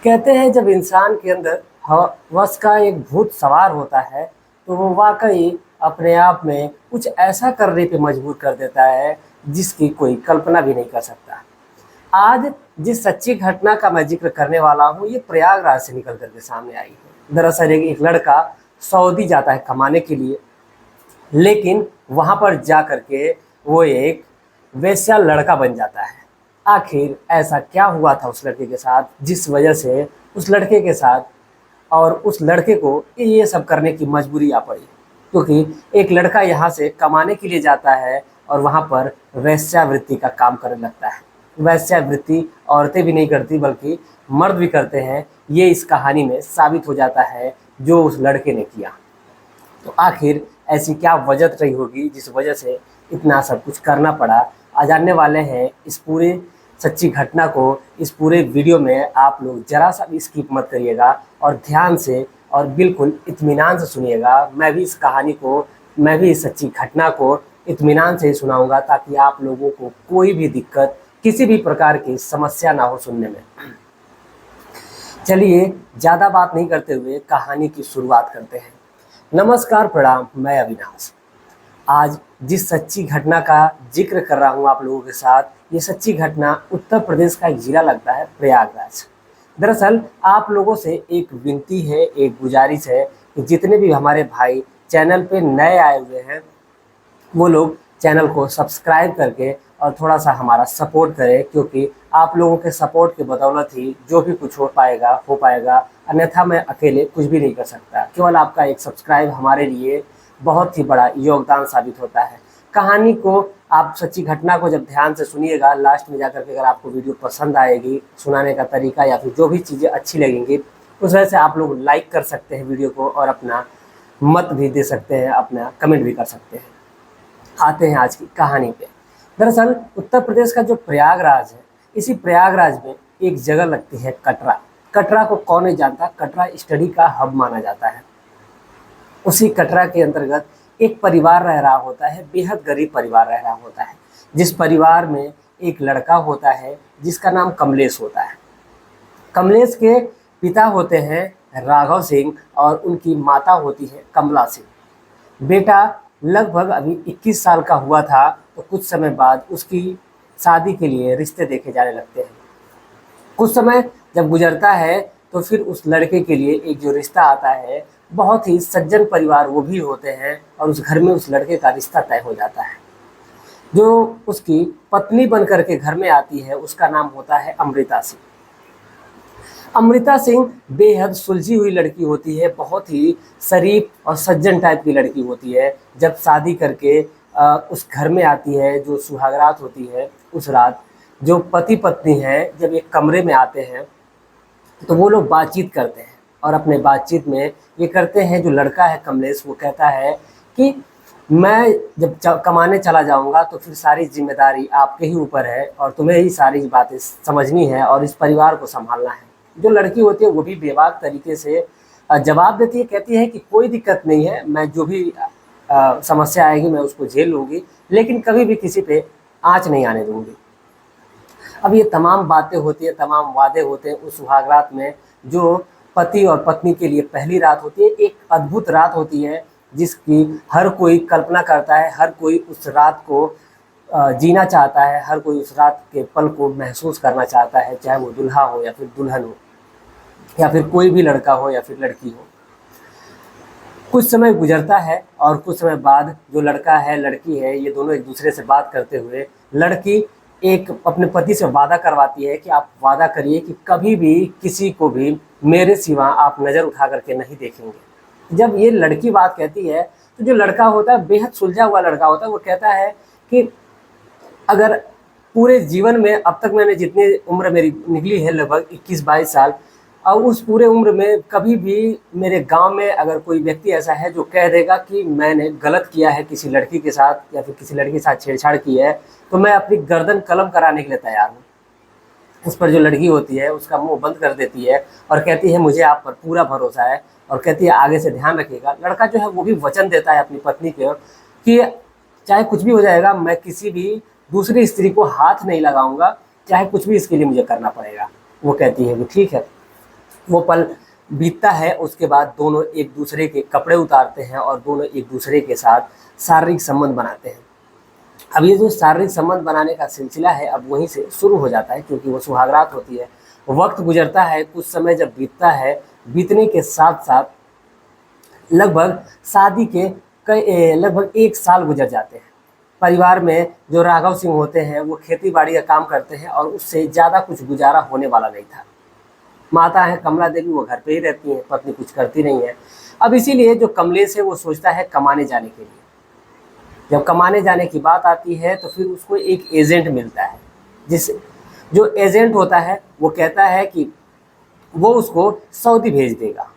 कहते हैं जब इंसान के अंदर हवस का एक भूत सवार होता है तो वो वाकई अपने आप में कुछ ऐसा करने पे मजबूर कर देता है जिसकी कोई कल्पना भी नहीं कर सकता। आज जिस सच्ची घटना का मैं जिक्र करने वाला हूँ ये प्रयागराज से निकल करके सामने आई है। दरअसल एक लड़का सऊदी जाता है कमाने के लिए, लेकिन वहाँ पर जा करके वो एक वैसा लड़का बन जाता है। आखिर ऐसा क्या हुआ था उस लड़के के साथ जिस वजह से उस लड़के के साथ और उस लड़के को ये सब करने की मजबूरी आ पड़ी? क्योंकि एक लड़का यहाँ से कमाने के लिए जाता है और वहाँ पर वेश्यावृत्ति का काम करने लगता है। वेश्यावृत्ति औरतें भी नहीं करती बल्कि मर्द भी करते हैं, ये इस कहानी में साबित हो जाता है जो उस लड़के ने किया। तो आखिर ऐसी क्या वजह रही होगी जिस वजह से इतना सब कुछ करना पड़ा? आ जानने वाले हैं इस पूरे सच्ची घटना को। इस पूरे वीडियो में आप लोग ज़रा सा भी स्किप मत करिएगा और ध्यान से और बिल्कुल इत्मीनान से सुनिएगा। मैं भी इस सच्ची घटना को इत्मीनान से ही सुनाऊंगा ताकि आप लोगों को कोई भी दिक्कत, किसी भी प्रकार की समस्या ना हो सुनने में। चलिए ज़्यादा बात नहीं करते हुए कहानी की शुरुआत करते हैं। नमस्कार, प्रणाम, मैं अविनाश। आज जिस सच्ची घटना का जिक्र कर रहा हूँ आप लोगों के साथ, ये सच्ची घटना उत्तर प्रदेश का एक जिला लगता है प्रयागराज। दरअसल आप लोगों से एक विनती है, एक गुजारिश है कि जितने भी हमारे भाई चैनल पे नए आए हुए हैं वो लोग चैनल को सब्सक्राइब करके और थोड़ा सा हमारा सपोर्ट करें, क्योंकि आप लोगों के सपोर्ट के बदौलत ही जो भी कुछ हो पाएगा, अन्यथा मैं अकेले कुछ भी नहीं कर सकता। केवल आपका एक सब्सक्राइब हमारे लिए बहुत ही बड़ा योगदान साबित होता है। कहानी को आप सच्ची घटना को जब ध्यान से सुनिएगा, लास्ट में जाकर के अगर आपको वीडियो पसंद आएगी, सुनाने का तरीका या फिर जो भी चीज़ें अच्छी लगेंगी, उस वजह से आप लोग लाइक कर सकते हैं वीडियो को और अपना मत भी दे सकते हैं, अपना कमेंट भी कर सकते हैं। आते हैं आज की कहानी पे। दरअसल उत्तर प्रदेश का जो प्रयागराज है, इसी प्रयागराज में एक जगह लगती है कटरा। कटरा को कौन नहीं जानता, कटरा स्टडी का हब माना जाता है। उसी कटरा के अंतर्गत एक परिवार रह रहा होता है, बेहद गरीब परिवार रह रहा होता है, जिस परिवार में एक लड़का होता है जिसका नाम कमलेश होता है। कमलेश के पिता होते हैं राघव सिंह और उनकी माता होती है कमला सिंह। बेटा लगभग अभी 21 साल का हुआ था तो कुछ समय बाद उसकी शादी के लिए रिश्ते देखे जाने लगते हैं। कुछ समय जब गुजरता है तो फिर उस लड़के के लिए एक जो रिश्ता आता है, बहुत ही सज्जन परिवार वो भी होते हैं और उस घर में उस लड़के का रिश्ता तय हो जाता है। जो उसकी पत्नी बन करके घर में आती है उसका नाम होता है अमृता सिंह। अमृता सिंह बेहद सुलझी हुई लड़की होती है, बहुत ही शरीफ और सज्जन टाइप की लड़की होती है। जब शादी करके उस घर में आती है, जो सुहागरात होती है, उस रात जो पति पत्नी हैं जब एक कमरे में आते हैं तो वो लोग बातचीत करते हैं और अपने बातचीत में ये करते हैं। जो लड़का है कमलेश, वो कहता है कि मैं जब कमाने चला जाऊंगा तो फिर सारी जिम्मेदारी आपके ही ऊपर है और तुम्हें ही सारी बातें समझनी है और इस परिवार को संभालना है। जो लड़की होती है वो भी बेबाक तरीके से जवाब देती है, कहती है कि कोई दिक्कत नहीं है, मैं जो भी समस्या आएगी मैं उसको झेल लूँगी, लेकिन कभी भी किसी पे आँच नहीं आने दूँगी। अब ये तमाम बातें होती है, तमाम वादे होते हैं उस सुहागरात में, जो पति और पत्नी के लिए पहली रात होती है। एक अद्भुत रात होती है जिसकी हर कोई कल्पना करता है, हर कोई उस रात को जीना चाहता है, हर कोई उस रात के पल को महसूस करना चाहता है, चाहे वो दूल्हा हो या फिर दुल्हन हो या फिर कोई भी लड़का हो या फिर लड़की हो। कुछ समय गुजरता है और कुछ समय बाद जो लड़का है लड़की है, ये दोनों एक दूसरे से बात करते हुए लड़की एक अपने पति से वादा करवाती है कि आप वादा करिए कि कभी भी किसी को भी मेरे सिवा आप नज़र उठा करके नहीं देखेंगे। जब ये लड़की बात कहती है तो जो लड़का होता है, बेहद सुलझा हुआ लड़का होता है, वो कहता है कि अगर पूरे जीवन में अब तक मैंने जितनी उम्र मेरी निकली है, लगभग 21-22 साल, और उस पूरे उम्र में कभी भी मेरे गांव में अगर कोई व्यक्ति ऐसा है जो कह देगा कि मैंने गलत किया है किसी लड़की के साथ या फिर किसी लड़की के साथ छेड़छाड़ की है, तो मैं अपनी गर्दन कलम कराने के लिए तैयार हूँ। उस पर जो लड़की होती है उसका मुंह बंद कर देती है और कहती है मुझे आप पर पूरा भरोसा है, और कहती है आगे से ध्यान रखिएगा। लड़का जो है वो भी वचन देता है अपनी पत्नी के कि चाहे कुछ भी हो जाएगा, मैं किसी भी दूसरी स्त्री को हाथ नहीं लगाऊंगा, चाहे कुछ भी इसके लिए मुझे करना पड़ेगा। वो कहती है कि ठीक है। वो पल बीतता है, उसके बाद दोनों एक दूसरे के कपड़े उतारते हैं और दोनों एक दूसरे के साथ शारीरिक संबंध बनाते हैं। अब ये जो शारीरिक संबंध बनाने का सिलसिला है अब वहीं से शुरू हो जाता है, क्योंकि वो सुहागरात होती है। वक्त गुजरता है, कुछ समय जब बीतता है, बीतने के साथ साथ लगभग शादी के लगभग 1 साल गुजर जाते हैं। परिवार में जो राघव सिंह होते हैं वो खेती बाड़ी का काम करते हैं और उससे ज़्यादा कुछ गुजारा होने वाला नहीं था। माता है कमला देवी, वो घर पे ही रहती हैं, पत्नी कुछ करती नहीं है। अब इसीलिए जो कमलेश है वो सोचता है कमाने जाने के लिए। जब कमाने जाने की बात आती है तो फिर उसको एक एजेंट मिलता है, जो एजेंट होता है वो कहता है कि वो उसको सऊदी भेज देगा।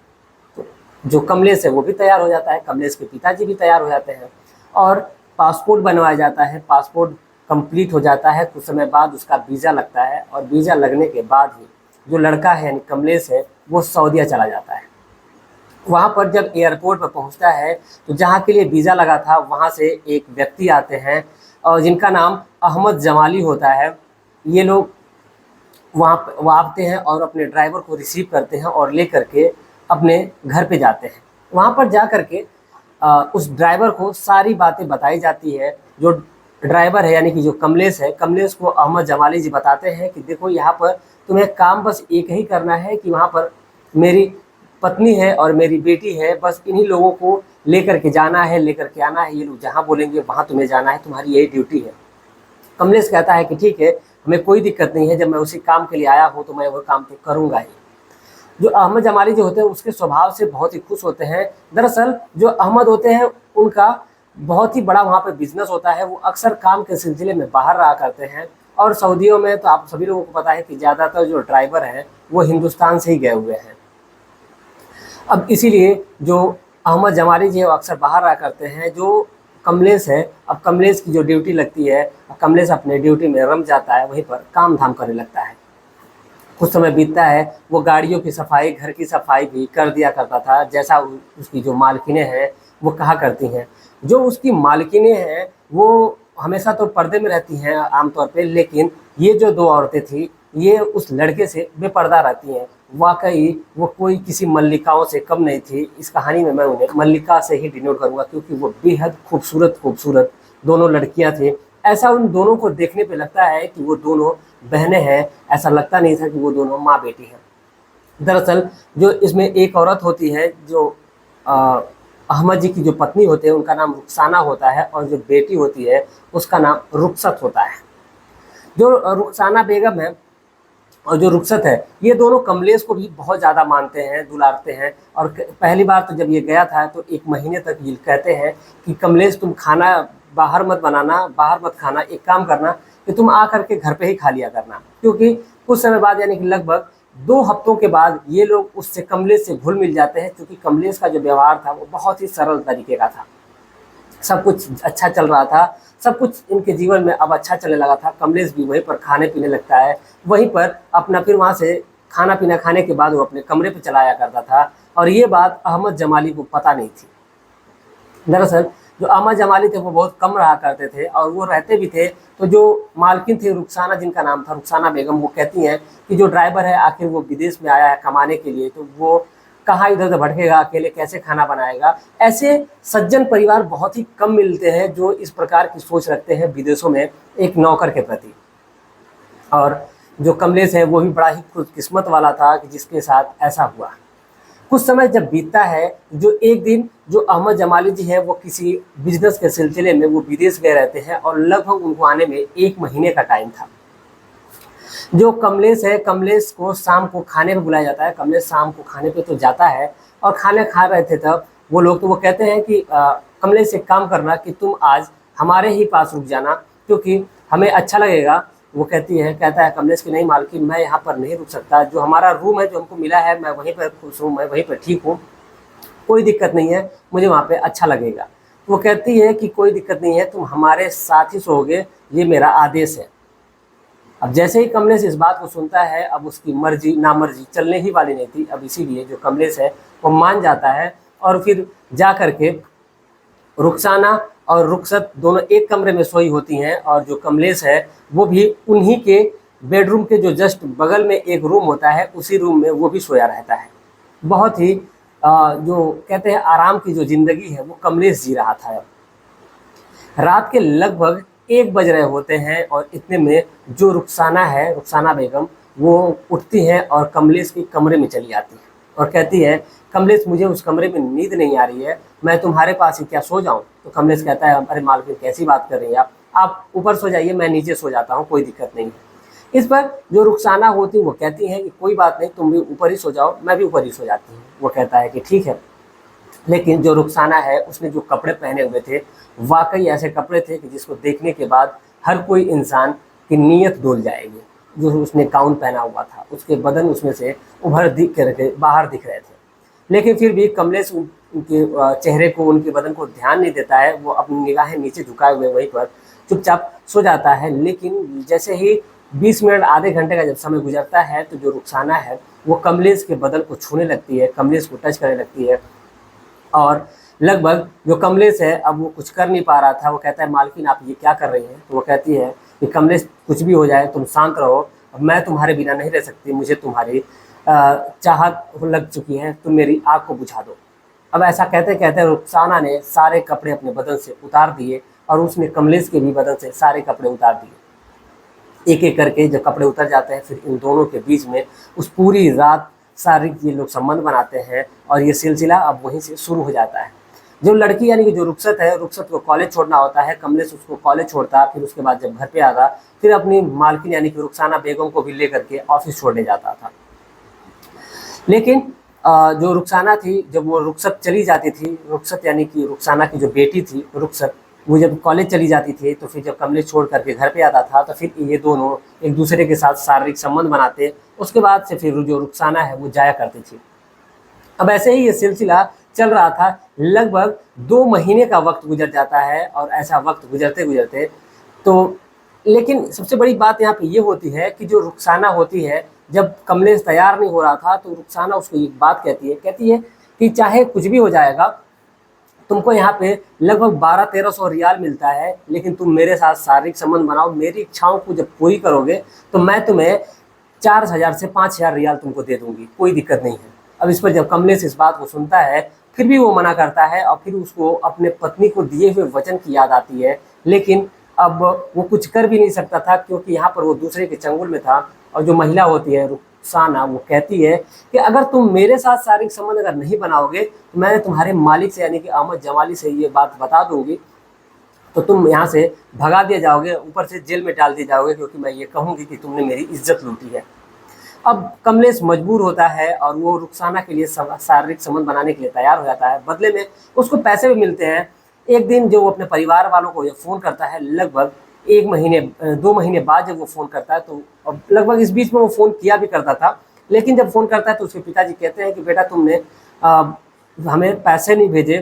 तो जो कमलेश है वो भी तैयार हो जाता है, कमलेश के पिताजी भी तैयार हो जाते हैं और पासपोर्ट बनवाया जाता है। पासपोर्ट कंप्लीट हो जाता है, कुछ समय बाद उसका वीज़ा लगता है और वीज़ा लगने के बाद ही जो लड़का है यानी कमलेश है वो सऊदीया चला जाता है। वहाँ पर जब एयरपोर्ट पर पहुँचता है तो जहाँ के लिए वीज़ा लगा था वहाँ से एक व्यक्ति आते हैं और जिनका नाम अहमद जमाली होता है। ये लोग वहाँ आते हैं और अपने ड्राइवर को रिसीव करते हैं और ले करके अपने घर पे जाते हैं। वहाँ पर जा कर के उस ड्राइवर को सारी बातें बताई जाती है। जो ड्राइवर है यानी कि जो कमलेश है, कमलेश को अहमद जमाली जी बताते हैं कि देखो यहाँ पर तुम्हें काम बस एक ही करना है कि वहाँ पर मेरी पत्नी है और मेरी बेटी है, बस इन्हीं लोगों को लेकर के जाना है, लेकर के आना है। ये लोग जहाँ बोलेंगे वहाँ तुम्हें जाना है, तुम्हारी यही ड्यूटी है। कमलेश कहता है कि ठीक है, हमें कोई दिक्कत नहीं है, जब मैं उसी काम के लिए आया हूँ तो मैं वो काम तो करूँगा ही। जो अहमद जमाली जो होते हैं उसके स्वभाव से बहुत ही खुश होते हैं। दरअसल जो अहमद होते हैं उनका बहुत ही बड़ा वहाँ पे बिजनेस होता है, वो अक्सर काम के सिलसिले में बाहर रहा करते हैं। और सऊदियों में तो आप सभी लोगों को पता है कि ज़्यादातर जो ड्राइवर हैं वो हिंदुस्तान से ही गए हुए हैं। अब इसीलिए जो अहमद जमाली जी है वो अक्सर बाहर रहा करते हैं। जो कमलेश है, अब कमलेश की जो ड्यूटी लगती है, कमलेश अपने ड्यूटी में रम जाता है, वहीं पर काम धाम करने लगता है। कुछ समय बीतता है, वो गाड़ियों की सफाई, घर की सफाई भी कर दिया करता था, जैसा उसकी जो मालकिनें हैं वो कहा करती हैं। जो उसकी मालकिनें हैं वो हमेशा तो पर्दे में रहती हैं आमतौर पे, लेकिन ये जो 2 औरतें थी ये उस लड़के से बेपर्दा रहती हैं। वाकई वो कोई किसी मल्लिकाओं से कम नहीं थी। इस कहानी में मैं उन्हें मल्लिका से ही डिनोट करूँगा, क्योंकि वो बेहद खूबसूरत दोनों लड़कियाँ थी। ऐसा उन दोनों को देखने पे लगता है कि वो दोनों बहनें हैं, ऐसा लगता नहीं था कि वो दोनों माँ बेटी हैं। दरअसल जो इसमें एक औरत होती है, जो अहमद जी की जो पत्नी होते हैं उनका नाम रुखसाना होता है और जो बेटी होती है उसका नाम रुखसत होता है। जो रुखसाना बेगम है और जो रुखसत है ये दोनों कमलेश को भी बहुत ज़्यादा मानते हैं, दुलारते हैं। और पहली बार तो जब ये गया था तो 1 महीने तक ये कहते हैं कि कमलेश तुम खाना बाहर मत बनाना, बाहर मत खाना, एक काम करना कि तुम आ करके घर पे ही खा लिया करना। क्योंकि कुछ समय बाद यानी कि लगभग 2 हफ्तों के बाद ये लोग उससे कमलेश से घुल मिल जाते हैं, क्योंकि कमलेश का जो व्यवहार था वो बहुत ही सरल तरीके का था। सब कुछ अच्छा चल रहा था, सब कुछ इनके जीवन में अब अच्छा चलने लगा था। कमलेश भी वहीं पर खाने पीने लगता है, वहीं पर अपना फिर वहाँ से खाना पीना खाने के बाद वो अपने कमरे पे चला आया करता था। और ये बात अहमद जमाली को पता नहीं थी। दरअसल जो अहमद जमाली थे वो बहुत कम रहा करते थे और वो रहते भी थे। तो जो मालकिन थी रुखसाना, जिनका नाम था रुखसाना बेगम, वो कहती हैं कि जो ड्राइवर है आखिर वो विदेश में आया है कमाने के लिए, तो वो कहाँ इधर उधर भटकेगा, अकेले कैसे खाना बनाएगा। ऐसे सज्जन परिवार बहुत ही कम मिलते हैं जो इस प्रकार की सोच रखते हैं विदेशों में एक नौकर के प्रति। और जो कमलेश है वो भी बड़ा ही खुशकिस्मत वाला था कि जिसके साथ ऐसा हुआ। कुछ समय जब बीतता है, जो एक दिन जो अहमद जमाली जी है वो किसी बिजनेस के सिलसिले में वो विदेश गए रहते हैं और लगभग उनको आने में 1 महीने का टाइम था। जो कमलेश है, कमलेश को शाम को खाने पे बुलाया जाता है। कमलेश शाम को खाने पे तो जाता है और खाने खा रहे थे तब वो लोग, तो वो कहते हैं कि कमलेश एक काम करना कि तुम आज हमारे ही पास रुक जाना, क्योंकि हमें अच्छा लगेगा। वो कहता है कमलेश की नहीं मालकिन, मैं यहाँ पर नहीं रुक सकता, जो हमारा रूम है जो हमको मिला है मैं वहीं पर खुश हूँ, मैं वहीं पर ठीक हूँ, कोई दिक्कत नहीं है, मुझे वहाँ पे अच्छा लगेगा। वो कहती है कि कोई दिक्कत नहीं है, तुम हमारे साथ ही सोओगे, ये मेरा आदेश है। अब जैसे ही कमलेश इस बात को सुनता है, अब उसकी मर्जी नामर्जी चलने ही वाली नहीं थी। अब इसीलिए जो कमलेश है वो मान जाता है और फिर जा कर के रुखसाना और रुखसत दोनों एक कमरे में सोई होती हैं और जो कमलेश है वो भी उन्हीं के बेडरूम के जो जस्ट बगल में एक रूम होता है, उसी रूम में वो भी सोया रहता है। बहुत ही जो कहते हैं आराम की जो ज़िंदगी है वो कमलेश जी रहा था। रात के लगभग 1 बज रहे होते हैं और इतने में जो रुखसाना है, रुखसाना बेगम, वो उठती हैं और कमलेश के कमरे में चली आती है और कहती है, कमलेश मुझे उस कमरे में नींद नहीं आ रही है, मैं तुम्हारे पास ही क्या सो जाऊं? तो कमलेश कहता है, अरे मालकिन कैसी बात कर रही हैं आप ऊपर सो जाइए, मैं नीचे सो जाता हूँ, कोई दिक्कत नहीं है। इस पर जो रुखसाना होती वो कहती हैं कि कोई बात नहीं, तुम भी ऊपर ही सो जाओ, मैं भी ऊपर ही सो जाती हूँ। वो कहता है कि ठीक है। लेकिन जो रुखसाना है उसने जो कपड़े पहने हुए थे, वाकई ऐसे कपड़े थे कि जिसको देखने के बाद हर कोई इंसान की नीयत डोल जाएगी। जो उसने गाउन पहना हुआ था, उसके बदन उसमें से उभर दिख करके बाहर दिख रहे थे। लेकिन फिर भी कमलेश उनके चेहरे को, उनके बदन को ध्यान नहीं देता है। वो अपनी निगाहें नीचे झुकाए हुए वहीं पर चुपचाप सो जाता है। लेकिन जैसे ही 20 मिनट आधे घंटे का जब समय गुजरता है तो जो रुखसाना है वो कमलेश के बदन को छूने लगती है, कमलेश को टच करने लगती है। और लगभग जो कमलेश है, अब वो कुछ कर नहीं पा रहा था। वो कहता है, मालकिन आप ये क्या कर रही हैं? तो वो कहती है कि कमलेश कुछ भी हो जाए तुम शांत रहो, अब मैं तुम्हारे बिना नहीं रह सकती, मुझे तुम्हारी चाहत लग चुकी है, तुम मेरी आग को बुझा दो। अब ऐसा कहते कहते रुखसाना ने सारे कपड़े अपने बदन से उतार दिए और उसने कमलेश के भी बदन से सारे कपड़े उतार दिए। एक एक करके जब कपड़े उतर जाते हैं, फिर इन दोनों के बीच में उस पूरी रात शारीरिक ये लोग संबंध बनाते हैं और ये सिलसिला अब वहीं से शुरू हो जाता है। जो लड़की यानी कि जो रुखसत है, रुखसत को कॉलेज छोड़ना होता है, कमलेश उसको कॉलेज छोड़ता, फिर उसके बाद जब घर पे आता, फिर अपनी मालकिन यानी कि रुखसाना बेगम को भी लेकर के ऑफिस छोड़ने जाता था। लेकिन जो रुखसाना थी, जब वो रुखसत चली जाती थी, रुखसत यानी कि रुखसाना की जो बेटी थी रुखसत, वो जब कॉलेज चली जाती थी तो फिर जब कमलेश छोड़ करके घर पे आता था तो फिर ये दोनों एक दूसरे के साथ शारीरिक संबंध बनाते। उसके बाद से फिर जो रुखसाना है वो जाया करती थी। अब ऐसे ही ये सिलसिला चल रहा था। लगभग 2 महीने का वक्त गुजर जाता है और ऐसा वक्त गुजरते गुजरते तो, लेकिन सबसे बड़ी बात यहाँ पे ये होती है कि जो रुखसाना होती है, जब कमलेश तैयार नहीं हो रहा था तो रुखसाना उसको एक बात कहती है कि चाहे कुछ भी हो जाएगा, तुमको यहाँ पे लगभग 1200-1300 रियाल मिलता है, लेकिन तुम मेरे साथ शारीरिक संबंध बनाओ, मेरी इच्छाओं को जब पूरी करोगे तो मैं तुम्हें 4000 से 5000 रियाल तुमको दे दूंगी, कोई दिक्कत नहीं है। अब इस पर जब कमलेश इस बात को सुनता है, फिर भी वो मना करता है और फिर उसको अपने पत्नी को दिए हुए वचन की याद आती है। लेकिन अब वो कुछ कर भी नहीं सकता था, क्योंकि यहाँ पर वो दूसरे के चंगुल में था। और जो महिला होती है रुखसाना, वो कहती है कि अगर तुम मेरे साथ शारीरिक संबंध अगर नहीं बनाओगे तो मैं तुम्हारे मालिक से यानी कि अहमद जमाली से ये बात बता दूंगी, तो तुम यहाँ से भगा दिए जाओगे, ऊपर से जेल में डाल दिए जाओगे, क्योंकि मैं ये कहूँगी कि तुमने मेरी इज्जत लूटी है। अब कमलेश मजबूर होता है और वो रुखसाना के लिए शारीरिक संबंध बनाने के लिए तैयार हो जाता है। बदले में उसको पैसे भी मिलते हैं। एक दिन जो वो अपने परिवार वालों को ये फ़ोन करता है, लगभग 1 महीने 2 महीने बाद जब वो फ़ोन करता है, तो अब लगभग इस बीच में वो फ़ोन किया भी करता था, लेकिन जब फ़ोन करता है तो उसके पिताजी कहते हैं कि बेटा तुमने हमें पैसे नहीं भेजे,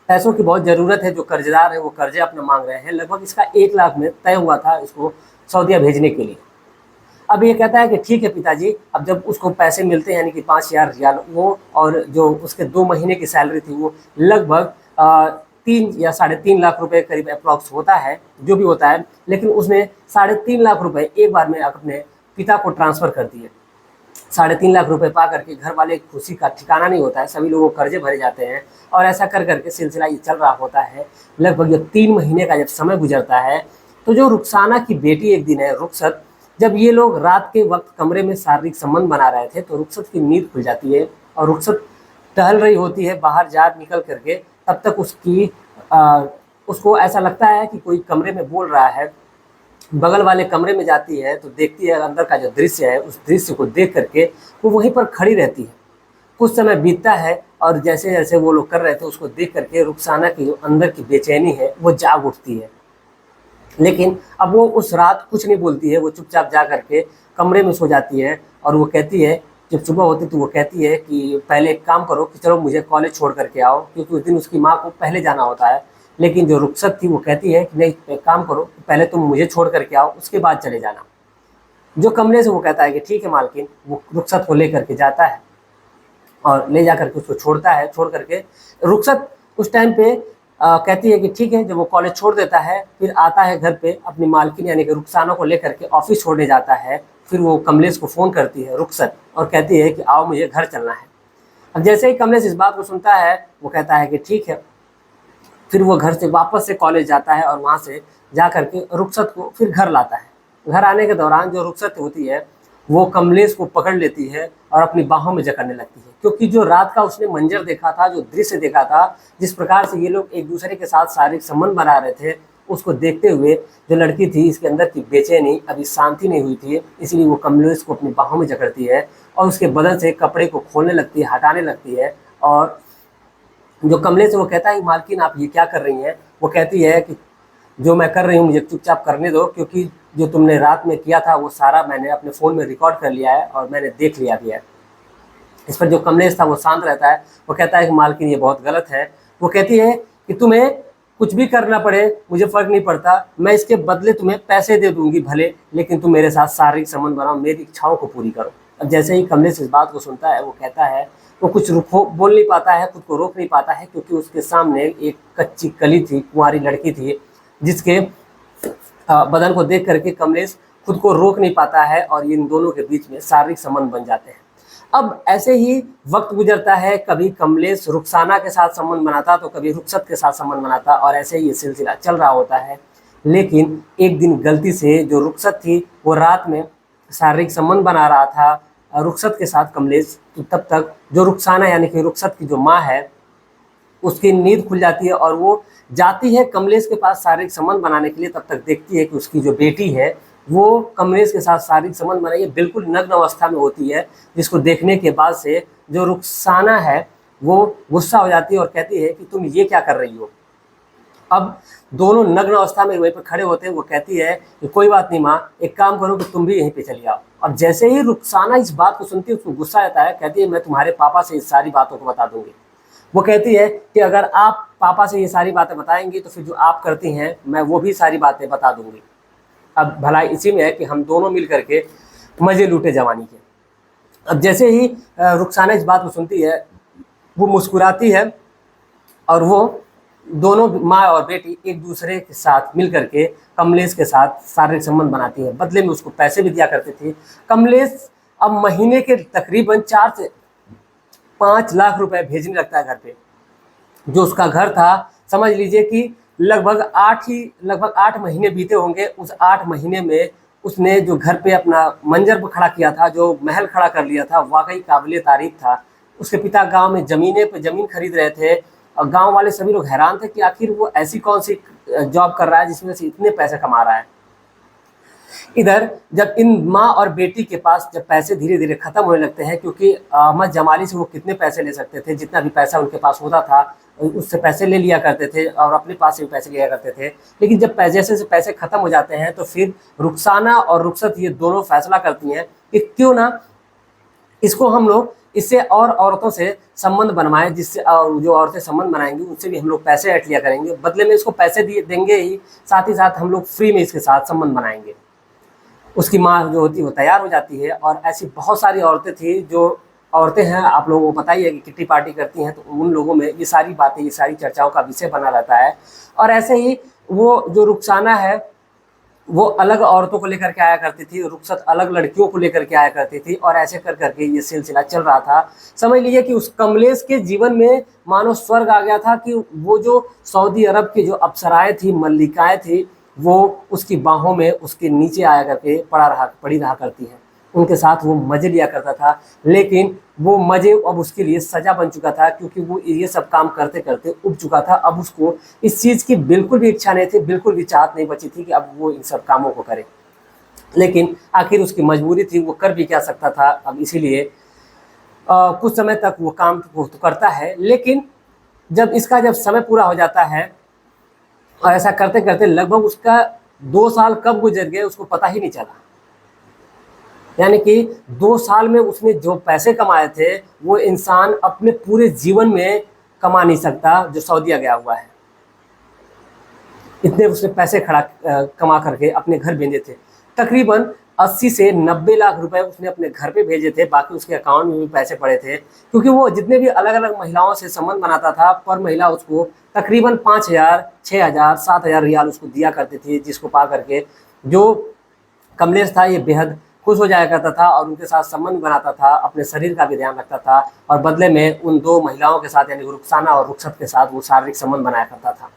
पैसों की बहुत ज़रूरत है, जो कर्जदार है वो कर्जे अपना मांग रहे हैं। लगभग इसका 1 लाख में तय हुआ था इसको सऊदीया भेजने के लिए। अब ये कहता है कि ठीक है पिताजी। अब जब उसको पैसे मिलते हैं यानी कि 5000 रियाल, वो और जो उसके 2 महीने की सैलरी थी वो लगभग 3 या 3.5 लाख रुपए करीब अप्रॉक्स होता है, जो भी होता है। लेकिन उसने 3.5 लाख रुपए एक बार में अपने पिता को ट्रांसफ़र कर दिए। 3.5 लाख रुपए पा करके घर वाले खुशी का ठिकाना नहीं होता है, सभी लोगों को कर्जे भरे जाते हैं और ऐसा कर करके सिलसिला ये चल रहा होता है। लगभग जब 3 महीने का जब समय गुजरता है तो जो रुखसाना की बेटी एक दिन है रुखसत, जब ये लोग रात के वक्त कमरे में शारीरिक संबंध बना रहे थे तो रुखसत की नींद खुल जाती है और रुखसत टहल रही होती है बाहर जा निकल करके। तब तक उसको ऐसा लगता है कि कोई कमरे में बोल रहा है। बगल वाले कमरे में जाती है तो देखती है अंदर का जो दृश्य है, उस दृश्य को देख करके वो वहीं पर खड़ी रहती है। कुछ समय बीतता है और जैसे जैसे वो लोग कर रहे थे उसको देख करके रुखसाना की जो अंदर की बेचैनी है वो जाग उठती है। लेकिन अब वो उस रात कुछ नहीं बोलती है, वो चुपचाप जा करके कमरे में सो जाती है। और वो कहती है, जब सुबह होती तो वो कहती है कि पहले एक काम करो कि चलो मुझे कॉलेज छोड़ करके आओ, क्योंकि उस दिन उसकी माँ को पहले जाना होता है। लेकिन जो रुखसत थी वो कहती है कि नहीं, एक काम करो, पहले तुम मुझे छोड़ करके आओ, उसके बाद चले जाना। जो कमरे से वो कहता है कि ठीक है मालकिन। वो रुखसत को ले करके जाता है और ले जा करके उसको छोड़ता है। छोड़ करके रुखसत उस टाइम पे कहती है कि ठीक है। जब वो कॉलेज छोड़ देता है फिर आता है घर पे, अपनी मालकिन यानी कि रुखसाना को लेकर के ऑफिस छोड़ने जाता है। फिर वो कमलेश को फ़ोन करती है रुखसत, और कहती है कि आओ मुझे घर चलना है। अब जैसे ही कमलेश इस बात को सुनता है वो कहता है कि ठीक है। फिर वो घर से वापस से कॉलेज जाता है और वहाँ से जा कर के रुखसत को फिर घर लाता है। घर आने के दौरान जो रुखसत होती है वो कमलेश को पकड़ लेती है और अपनी बाहों में जकड़ने लगती है, क्योंकि जो रात का उसने मंजर देखा था, जो दृश्य देखा था, जिस प्रकार से ये लोग एक दूसरे के साथ शारीरिक संबंध बना रहे थे, उसको देखते हुए जो लड़की थी इसके अंदर की बेचैनी अभी शांति नहीं हुई थी। इसलिए वो कमलेश को अपनी बाहों में जकड़ती है और उसके बदन से कपड़े को खोलने लगती है, हटाने लगती है। और जो कमलेश है वो कहता है मालकिन आप ये क्या कर रही हैं। वो कहती है कि जो मैं कर रही हूँ मुझे चुपचाप करने दो, क्योंकि जो तुमने रात में किया था वो सारा मैंने अपने फ़ोन में रिकॉर्ड कर लिया है और मैंने देख लिया भी है। इस पर जो कमलेश था वो शांत रहता है। वो कहता है कि मालकिन ये बहुत गलत है। वो कहती है कि तुम्हें कुछ भी करना पड़े मुझे फ़र्क नहीं पड़ता, मैं इसके बदले तुम्हें पैसे दे दूंगी भले, लेकिन तुम मेरे साथ शारीरिक संबंध बनाओ, मेरी इच्छाओं को पूरी करो। अब जैसे ही कमलेश इस बात को सुनता है वो कहता है, वो कुछ बोल नहीं पाता है, खुद को रोक नहीं पाता है, क्योंकि उसके सामने एक कच्ची कली थी, कुंवारी लड़की थी, जिसके बदन को देख करके कमलेश खुद को रोक नहीं पाता है और इन दोनों के बीच में शारीरिक संबंध बन जाते हैं। अब ऐसे ही वक्त गुजरता है, कभी कमलेश रुखसाना के साथ संबंध बनाता तो कभी रुखसत के साथ संबंध बनाता, और ऐसे ही ये सिलसिला चल रहा होता है। लेकिन एक दिन गलती से जो रुखसत थी वो रात में शारीरिक संबंध बना रहा था रुखसत के साथ कमलेश, तो तब तक जो रुखसाना यानी कि रुखसत की जो माँ है उसकी नींद खुल जाती है और वो जाती है कमलेश के पास शारीरिक संबंध बनाने के लिए। तब तक देखती है कि उसकी जो बेटी है वो कमलेश के साथ शारीरिक संबंध बनाई बिल्कुल नग्न अवस्था में होती है, जिसको देखने के बाद से जो रुखसाना है वो गुस्सा हो जाती है और कहती है कि तुम ये क्या कर रही हो। अब दोनों नग्न अवस्था में वहीं पर खड़े होते हैं। वो कहती है कि कोई बात नहीं माँ, एक काम करो कि तुम भी यहीं पे चली आओ। अब जैसे ही रुखसाना इस बात को सुनती है उसको गुस्सा आता है, कहती है मैं तुम्हारे पापा से इस सारी बातों को बता दूंगी। वो कहती है कि अगर आप पापा से ये सारी बातें बताएंगी तो फिर जो आप करती हैं मैं वो भी सारी बातें बता दूंगी। अब भलाई इसी में है कि हम दोनों मिल करके मजे लूटे जवानी के। अब जैसे ही रुखसाना इस बात को सुनती है वो मुस्कुराती है और वो दोनों माँ और बेटी एक दूसरे के साथ मिल करके कमलेश के साथ शारीरिक संबंध बनाती है। बदले में उसको पैसे भी दिया करते थे। कमलेश अब महीने के तकरीबन 4 से 5 लाख रुपए भेजने लगता है घर पे। जो उसका घर था समझ लीजिए कि लगभग 8 महीने बीते होंगे। उस 8 महीने में उसने जो घर पे अपना मंजर पर खड़ा किया था, जो महल खड़ा कर लिया था, वाकई काबिले तारीफ था। उसके पिता गांव में ज़मीन खरीद रहे थे और गांव वाले सभी लोग हैरान थे कि आखिर वो ऐसी कौन सी जॉब कर रहा है जिसमें से इतने पैसे कमा रहा है। इधर जब इन माँ और बेटी के पास जब पैसे धीरे धीरे खत्म होने लगते हैं, क्योंकि अहमद जमाली से वो कितने पैसे ले सकते थे, जितना भी पैसा उनके पास होता था उससे पैसे ले लिया करते थे और अपने पास से भी पैसे लिया करते थे। लेकिन जब जैसे से पैसे खत्म हो जाते हैं तो फिर रुखसाना और रुखसत ये दोनों फैसला करती हैं कि क्यों ना इसको हम लोग इससे और औरतों से संबंध बनवाएं, जिससे जो औरतें संबंध बनाएंगी उनसे भी हम लोग पैसे ऐंठ लिया करेंगे, बदले में इसको पैसे देंगे ही, साथ ही साथ हम लोग फ्री में इसके साथ संबंध बनाएंगे। उसकी माँ जो होती है वो तैयार हो जाती है। और ऐसी बहुत सारी औरतें थी, जो औरतें हैं आप लोगों को पता ही है कि किट्टी पार्टी करती हैं, तो उन लोगों में ये सारी बातें, ये सारी चर्चाओं का विषय बना रहता है। और ऐसे ही वो जो रुखसाना है वो अलग औरतों को लेकर के आया करती थी, रुखसत अलग लड़कियों को लेकर के आया करती थी, और ऐसे कर करके ये सिलसिला चल रहा था। समझ लीजिए कि उस कमलेश के जीवन में मानो स्वर्ग आ गया था कि वो जो सऊदी अरब की जो अप्सराएं थी, मल्लिकाएं थी, वो उसकी बाहों में उसके नीचे आया करके पड़ी रहा करती है, उनके साथ वो मज़े लिया करता था। लेकिन वो मज़े अब उसके लिए सज़ा बन चुका था, क्योंकि वो ये सब काम करते करते उब चुका था। अब उसको इस चीज़ की बिल्कुल भी इच्छा नहीं थी, बिल्कुल भी चाहत नहीं बची थी कि अब वो इन सब कामों को करे। लेकिन आखिर उसकी मजबूरी थी, वो कर भी क्या सकता था। अब इसीलिए कुछ समय तक वो काम तो करता है, लेकिन जब समय पूरा हो जाता है और ऐसा करते करते लगभग उसका 2 साल कब गुजर गए उसको पता ही नहीं चला। यानी कि 2 साल में उसने जो पैसे कमाए थे वो इंसान अपने पूरे जीवन में कमा नहीं सकता जो सऊदीया गया हुआ है। इतने उसने पैसे कमा करके अपने घर भेजे थे। तकरीबन 80 से 90 लाख रुपए उसने अपने घर पे भेजे थे, बाकी उसके अकाउंट में भी पैसे पड़े थे, क्योंकि वो जितने भी अलग अलग महिलाओं से संबंध बनाता था पर महिला उसको तकरीबन 5,000, 6,000, 7,000 रियाल उसको दिया करती थी, जिसको पा करके जो कमलेश था ये बेहद खुश हो जाया करता था और उनके साथ संबंध बनाता था, अपने शरीर का भी ध्यान रखता था और बदले में उन दो महिलाओं के साथ यानी रुखसाना और रुखसत के साथ वो शारीरिक संबंध बनाया करता था।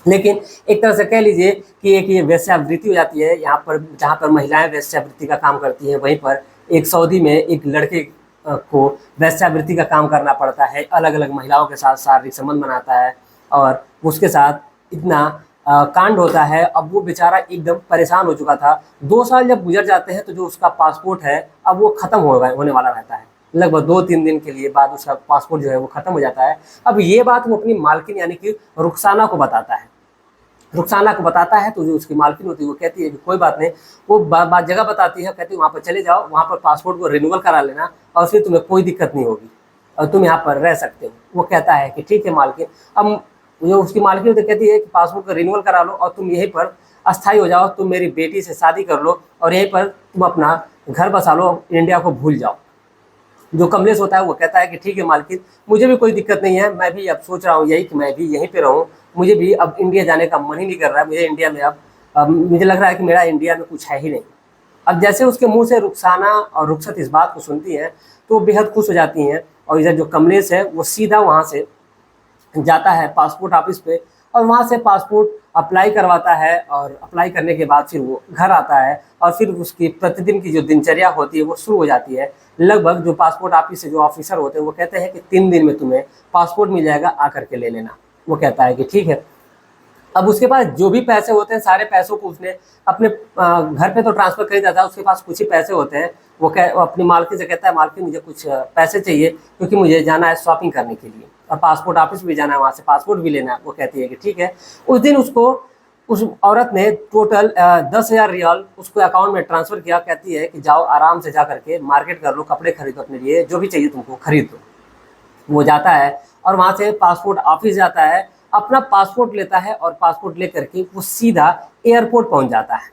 लेकिन एक तरह से कह लीजिए कि एक ये वेश्यावृत्ति हो जाती है यहाँ पर, जहाँ पर महिलाएं वेश्यावृत्ति का काम करती हैं, वहीं पर एक सऊदी में एक लड़के को वेश्यावृत्ति का काम करना पड़ता है, अलग अलग महिलाओं के साथ शारीरिक संबंध बनाता है और उसके साथ इतना कांड होता है। अब वो बेचारा एकदम परेशान हो चुका था। 2 साल जब गुजर जाते हैं तो जो उसका पासपोर्ट है अब वो खत्म होने वाला रहता है, लगभग 2-3 दिन के लिए बाद उसका पासपोर्ट जो है वो खत्म हो जाता है। अब ये बात वो अपनी मालकिन यानी कि रुखसाना को बताता है। रुखसाना को बताता है तो जो उसकी मालकिन होती है वो कहती है कि कोई बात नहीं, वो बात जगह बताती है, कहती है वहाँ पर चले जाओ, वहाँ पर पासपोर्ट को रिन्यूअल करा लेना और फिर तुम्हें कोई दिक्कत नहीं होगी और तुम यहाँ पर रह सकते हो। वो कहता है कि ठीक है मालकिन। अब जो उसकी मालकिन होती कहती है कि पासपोर्ट को रिन्यूअल करा लो और तुम यहीं पर अस्थायी हो जाओ, तुम मेरी बेटी से शादी कर लो और यहीं पर तुम अपना घर बसा लो, इंडिया को भूल जाओ। जो कमलेश होता है वो कहता है कि ठीक है मालकिन, मुझे भी कोई दिक्कत नहीं है, मैं भी अब सोच रहा हूँ यही कि मैं भी यहीं पे रहूँ, मुझे भी अब इंडिया जाने का मन ही नहीं कर रहा है, मुझे इंडिया में अब मुझे लग रहा है कि मेरा इंडिया में कुछ है ही नहीं। अब जैसे उसके मुंह से रुखसाना और रुखसत इस बात को सुनती हैं तो वो बेहद खुश हो जाती हैं और इधर जो कमलेश है वो सीधा वहाँ से जाता है पासपोर्ट ऑफिस पे और वहाँ से पासपोर्ट अप्लाई करवाता है और अप्लाई करने के बाद फिर वो घर आता है और फिर उसकी प्रतिदिन की जो दिनचर्या होती है वो शुरू हो जाती है। लगभग जो पासपोर्ट ऑफिस से जो ऑफिसर होते हैं वो कहते हैं कि 3 दिन में तुम्हें पासपोर्ट मिल जाएगा, आकर के ले लेना। वो कहता है कि ठीक है। अब उसके पास जो भी पैसे होते हैं सारे पैसों को उसने अपने घर पे तो ट्रांसफ़र कर ही देता है, उसके पास कुछ ही पैसे होते हैं। वो अपनी मालकिन से कहता है मालकिन मुझे कुछ पैसे चाहिए क्योंकि मुझे जाना है शॉपिंग करने के लिए और पासपोर्ट ऑफिस भी जाना है, वहाँ से पासपोर्ट भी लेना है। वो कहती है कि ठीक है। उस दिन उसको उस औरत ने टोटल 10,000 रियाल उसको अकाउंट में ट्रांसफ़र किया। कहती है कि जाओ आराम से जा करके मार्केट कर लो, कपड़े खरीदो अपने लिए, जो भी चाहिए तुमको खरीद लो। वो जाता है और वहाँ से पासपोर्ट ऑफिस जाता है, अपना पासपोर्ट लेता है और पासपोर्ट लेकर के वो सीधा एयरपोर्ट पहुँच जाता है।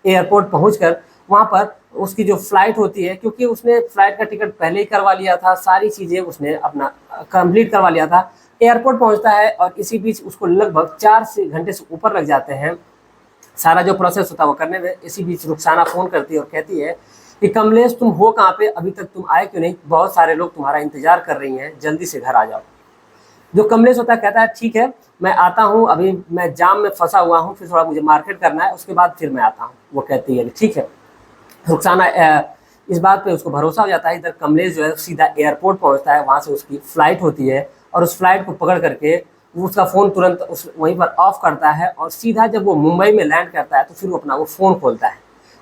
एयरपोर्ट पहुँचकर वहाँ पर उसकी जो फ़्लाइट होती है, क्योंकि उसने फ़्लाइट का टिकट पहले ही करवा लिया था, सारी चीज़ें उसने अपना कंप्लीट करवा लिया था। एयरपोर्ट पहुँचता है और इसी बीच उसको लगभग 4 घंटे से ऊपर लग जाते हैं सारा जो प्रोसेस होता है वो करने में। इसी बीच रुखसाना फ़ोन करती है और कहती है कि कमलेश तुम हो कहाँ पे, अभी तक तुम आए क्यों नहीं, बहुत सारे लोग तुम्हारा इंतज़ार कर रही हैं, जल्दी से घर आ जाओ। जो कमलेश होता है कहता है ठीक है मैं आता हूँ, अभी मैं जाम में फंसा हुआ हूँ, फिर थोड़ा मुझे मार्केट करना है, उसके बाद फिर मैं आता हूँ। वो कहती है ठीक है। रुखसाना इस बात पे उसको भरोसा हो जाता है। इधर कमलेश जो है सीधा एयरपोर्ट पहुंचता है, वहाँ से उसकी फ़्लाइट होती है और उस फ्लाइट को पकड़ करके वो उसका फ़ोन तुरंत उस वहीं पर ऑफ करता है और सीधा जब वो मुंबई में लैंड करता है तो फिर वो अपना वो फ़ोन खोलता है।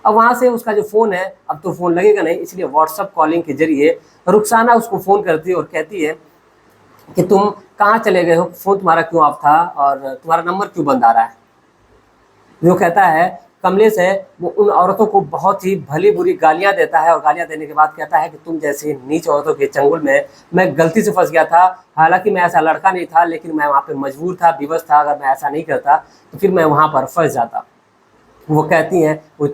अब वहाँ से उसका जो फ़ोन है, अब तो फ़ोन लगेगा नहीं, इसलिए व्हाट्सअप कॉलिंग के जरिए रुखसाना उसको फ़ोन करती है और कहती है कि तुम कहाँ चले गए हो, फ़ोन तुम्हारा क्यों ऑफ था और तुम्हारा नंबर क्यों बंद आ रहा है। जो कहता है कमलेश है वो उन औरतों को बहुत ही भली बुरी गालियां देता है और गालियां देने के बाद कहता है कि तुम जैसे नीच औरतों के चंगुल में मैं गलती से फंस गया था, हालांकि मैं ऐसा लड़का नहीं था, लेकिन मैं वहाँ पे मजबूर था, विवश था, अगर मैं ऐसा नहीं करता तो फिर मैं वहाँ पर फंस जाता। वो कहती हैं, वो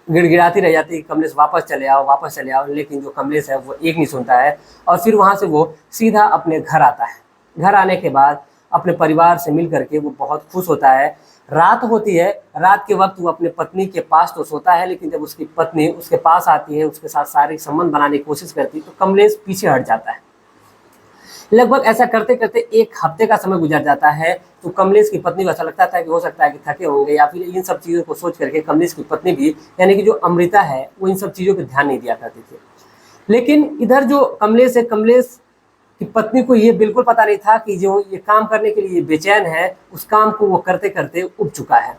गिड़गिड़ाती रह जाती है कि कमलेश वापस चले आओ, वापस चले आओ, लेकिन जो कमलेश है वो एक नहीं सुनता है और फिर वहाँ से वो सीधा अपने घर आता है। घर आने के बाद अपने परिवार से मिल करके वो बहुत खुश होता है। रात होती है, रात के वक्त वो अपने पत्नी के पास तो सोता है, लेकिन जब उसकी पत्नी उसके पास आती है, उसके साथ शारीरिक संबंध बनाने की कोशिश करती है तो कमलेश पीछे हट जाता है। लगभग ऐसा करते करते 1 हफ्ते का समय गुजर जाता है। तो कमलेश की पत्नी को ऐसा लगता था कि हो सकता है कि थके होंगे या फिर इन सब चीज़ों को सोच करके कमलेश की पत्नी भी यानी कि जो अमृता है वो इन सब चीज़ों पर ध्यान नहीं दिया करती थी। लेकिन इधर जो कमलेश है, कमलेश की पत्नी को ये बिल्कुल पता नहीं था कि जो ये काम करने के लिए बेचैन है, उस काम को वो करते करते उब चुका है।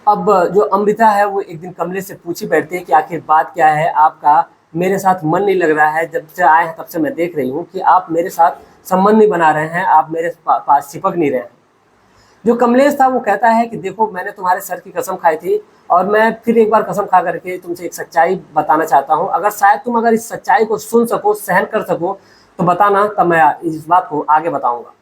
अब जो अमृता है वो एक दिन कमलेश से पूछी बैठती है कि आखिर बात क्या है, आपका मेरे साथ मन नहीं लग रहा है, जब से आए हैं तब से मैं देख रही हूँ कि आप मेरे साथ संबंध नहीं बना रहे हैं, आप मेरे पास चिपक नहीं रहे हैं। जो कमलेश था वो कहता है कि देखो मैंने तुम्हारे सर की कसम खाई थी और मैं फिर एक बार कसम खा करके तुमसे एक सच्चाई बताना चाहता हूँ, अगर शायद तुम अगर इस सच्चाई को सुन सको, सहन कर सको तो बताना, तब मैं इस बात को आगे बताऊंगा।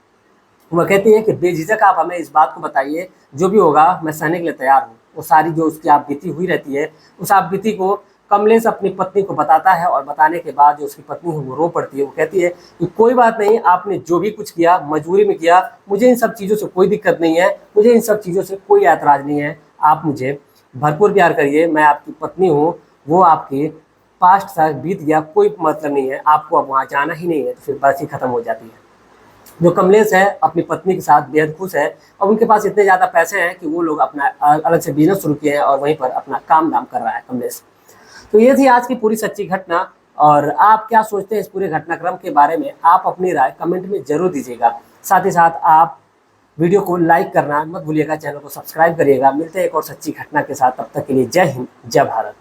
वह कहती है कि बेझिझक आप हमें इस बात को बताइए, जो भी होगा मैं सहने के लिए तैयार हूँ। वो सारी जो उसकी आप बीती हुई रहती है, उस आप बीती को कमलेश अपनी पत्नी को बताता है और बताने के बाद जो उसकी पत्नी है वो रो पड़ती है। वो कहती है कि कोई बात नहीं, आपने जो भी कुछ किया मजबूरी में किया, मुझे इन सब चीज़ों से कोई दिक्कत नहीं है, मुझे इन सब चीज़ों से कोई ऐतराज़ नहीं है, आप मुझे भरपूर प्यार करिए, मैं आपकी पत्नी हूँ, वो आपकी पास्ट तक बीत गया, कोई मतलब नहीं है, आपको अब वहाँ जाना ही नहीं है। तो फिर बस ही खत्म हो जाती है। जो कमलेश है अपनी पत्नी के साथ बेहद खुश है और उनके पास इतने ज़्यादा पैसे हैं कि वो लोग अपना अलग से बिजनेस शुरू किए हैं और वहीं पर अपना काम दाम कर रहा है कमलेश। तो ये थी आज की पूरी सच्ची घटना। और आप क्या सोचते हैं इस पूरे घटनाक्रम के बारे में, आप अपनी राय कमेंट में जरूर दीजिएगा। साथ ही साथ आप वीडियो को लाइक करना मत भूलिएगा, चैनल को सब्सक्राइब करिएगा। मिलते हैं एक और सच्ची घटना के साथ, तब तक के लिए जय हिंद, जय भारत।